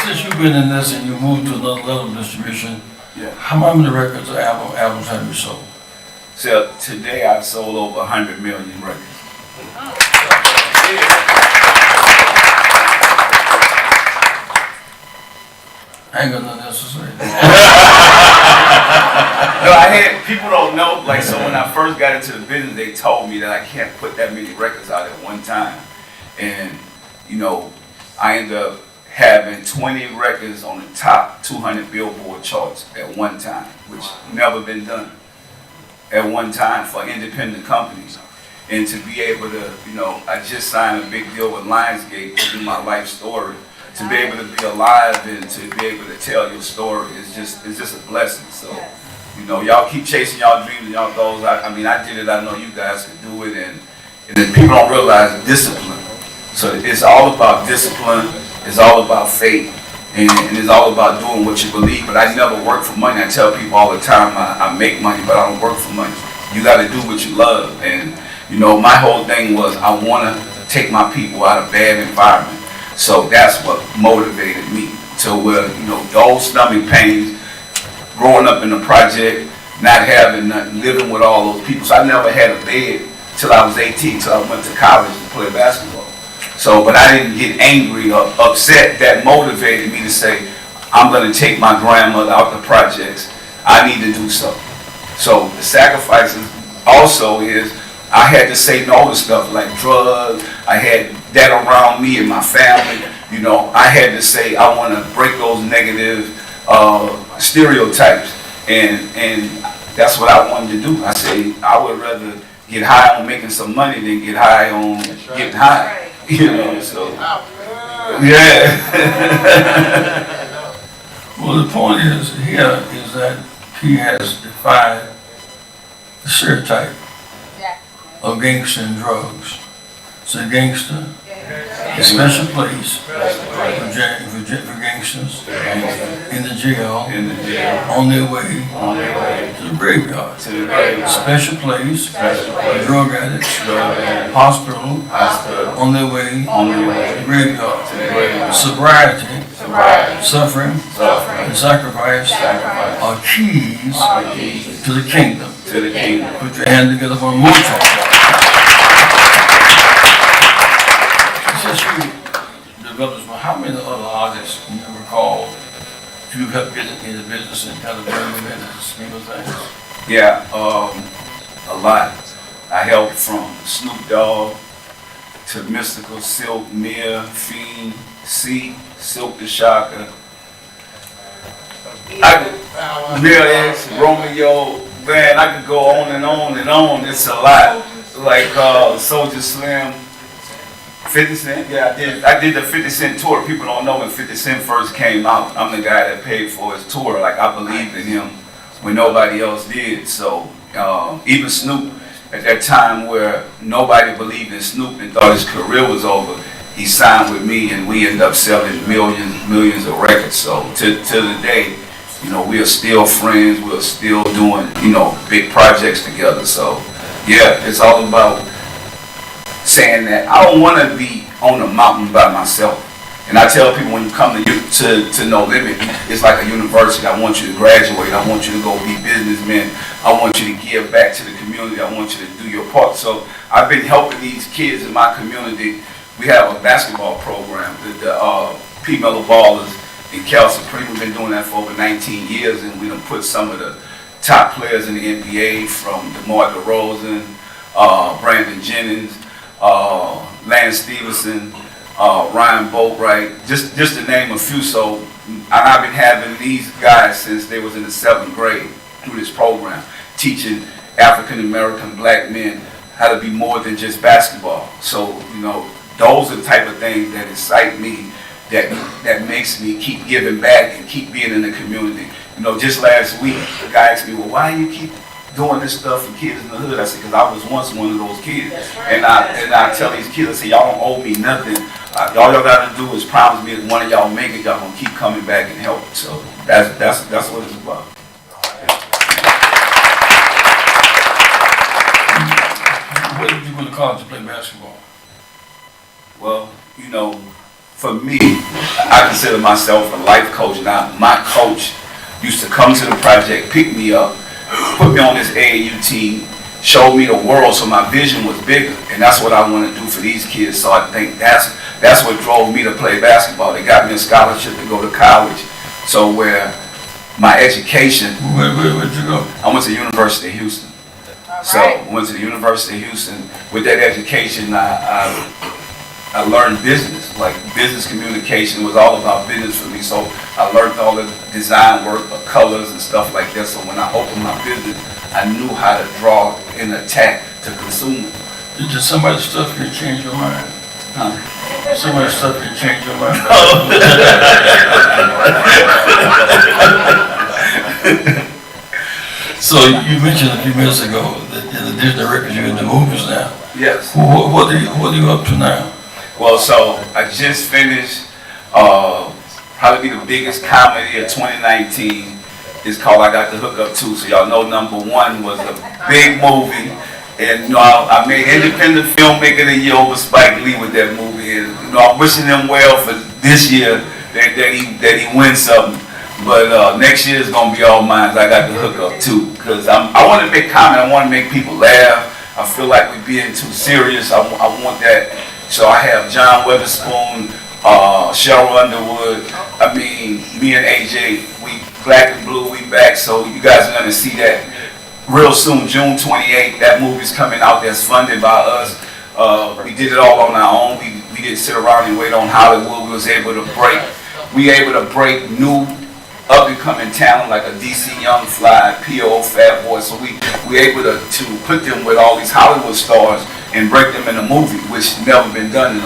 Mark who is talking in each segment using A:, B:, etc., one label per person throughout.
A: Since you've been in this and you moved to another level of distribution,
B: Yeah.
A: how many records or albums have you sold?
B: So today I've sold over 100 million records.
A: I ain't got nothing else to say.
B: No, people don't know, like, so when I first got into the business, they told me that I can't put that many records out at one time. And, you know, I ended up having 20 records on the top 200 Billboard charts at one time, which never been done at one time for independent companies. And to be able to, you know, I just signed a big deal with Lionsgate to do my life story. To be able to be alive and to be able to tell your story is just a blessing. So, you know, y'all keep chasing y'all dreams and y'all goals. I mean, I did it. I know you guys can do it. And then people don't realize discipline. So it's all about discipline. It's all about faith. And it's all about doing what you believe. But I never work for money. I tell people all the time, I make money, but I don't work for money. You got to do what you love. And, you know, my whole thing was I want to take my people out of bad environment. So that's what motivated me to where, you know, those stomach pains, growing up in the project, not having nothing, living with all those people. So I never had a bed till I was 18, till I went to college to play basketball. So, but I didn't get angry or upset. That motivated me to say, I'm going to take my grandmother out the projects. I need to do something. So the sacrifices also is I had to say no to stuff like drugs. I had that around me and my family. You know, I had to say I want to break those negative stereotypes, and that's what I wanted to do. I say I would rather get high on making some money than get high on getting high. You know, so yeah.
A: Well, the point is here is that he has defied the stereotype of gangster and drugs. So gangster, a special place for gangsters in the jail, on their way to the graveyard. Special place for drug addicts, hospital, on their way to the graveyard. Sobriety, suffering, and sacrifice are keys to the kingdom. Put your hand together for a moment. Since you developed this, how many other artists can you recall you helped get into business and kind of bring them into the scheme of things?
B: Yeah, a lot. I helped from Snoop Dogg to Mystical, Silk, Mia, Fiend, C, Silk the Shocker, Real X, Romeo, man, I could go on and on and on. It's a lot. Like Soulja Slim, 50 Cent. Yeah, I did the 50 Cent tour. People don't know when 50 Cent first came out. I'm the guy that paid for his tour. Like, I believed in him when nobody else did. So even Snoop, at that time where nobody believed in Snoop and thought his career was over, he signed with me and we ended up selling millions of records. So to the day, you know, we are still friends. We're still doing, you know, big projects together. So yeah, it's all about saying that I don't want to be on a mountain by myself. And I tell people, when you come to No Limit, it's like a university. I want you to graduate. I want you to go be businessmen. I want you to give back to the community. I want you to do your part. So I've been helping these kids in my community. We have a basketball program, the P-Mellow Ballers in Cal Supreme. We've been doing that for over 19 years, and we done put some of the top players in the NBA, from DeMar DeRozan, Brandon Jennings, Lance Stevenson, Ryan Boatwright, just to name a few. So I've been having these guys since they was in the 7th grade through this program, teaching African American black men how to be more than just basketball. So, you know, those are the type of things that excite me, that makes me keep giving back and keep being in the community. You know, just last week, the guy asked me, well, why do you keep doing this stuff for kids in the hood? I said, because I was once one of those kids. And I tell these kids, I say, y'all don't owe me nothing. All y'all got to do is promise me that one of y'all make it, y'all going to keep coming back and help. So that's what it's about.
A: What did you go to college to play basketball?
B: Well, you know, for me, I consider myself a life coach now. My coach used to come to the project, pick me up, put me on this AAU team, showed me the world, so my vision was bigger, and that's what I want to do for these kids. So I think that's what drove me to play basketball. They got me a scholarship to go to college, so where my education.
A: Where'd you go?
B: I went to the University of Houston. So I went to the University of Houston. With that education, I learned business. Like business communication was all about business for me. So I learned all the design work, of colors and stuff like that. So when I opened my business, I knew how to draw and attack to consumers.
A: Did some of the stuff can change your mind?
B: Huh?
A: Some of the stuff can change your mind. So you mentioned a few minutes ago that in the Disney records you're in the movies now.
B: Yes.
A: What are you up to now?
B: Well, so I just finished probably the biggest comedy of 2019. It's called I Got the Hook Up Too. So y'all know number one was a big movie. And I made Independent Filmmaker of the Year over Spike Lee with that movie. And I'm wishing him well for this year that he wins something. But next year is gonna be all mine. I got the hook up too, because I want to make comment. I want to make people laugh. I feel like we're being too serious. I want that. So I have John Weatherspoon, Cheryl Underwood. I mean, me and AJ, we Black and Blue, we back. So you guys are gonna see that real soon, June 28th. That movie's coming out. That's funded by us. We did it all on our own. We didn't sit around and wait on Hollywood. We was able to break. We able to break new up-and-coming talent like a DC Young Fly, P.O. Fat Boy. So we able to put them with all these Hollywood stars and break them in a movie, which never been done.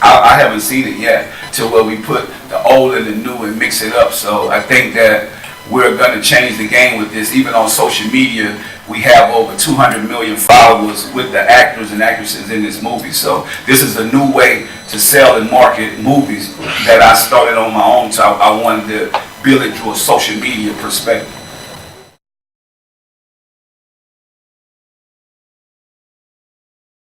B: I haven't seen it yet, to where we put the old and the new and mix it up. So I think that we're going to change the game with this. Even on social media, we have over 200 million followers with the actors and actresses in this movie. So this is a new way to sell and market movies that I started on my own. So I wanted to build it through a social media perspective.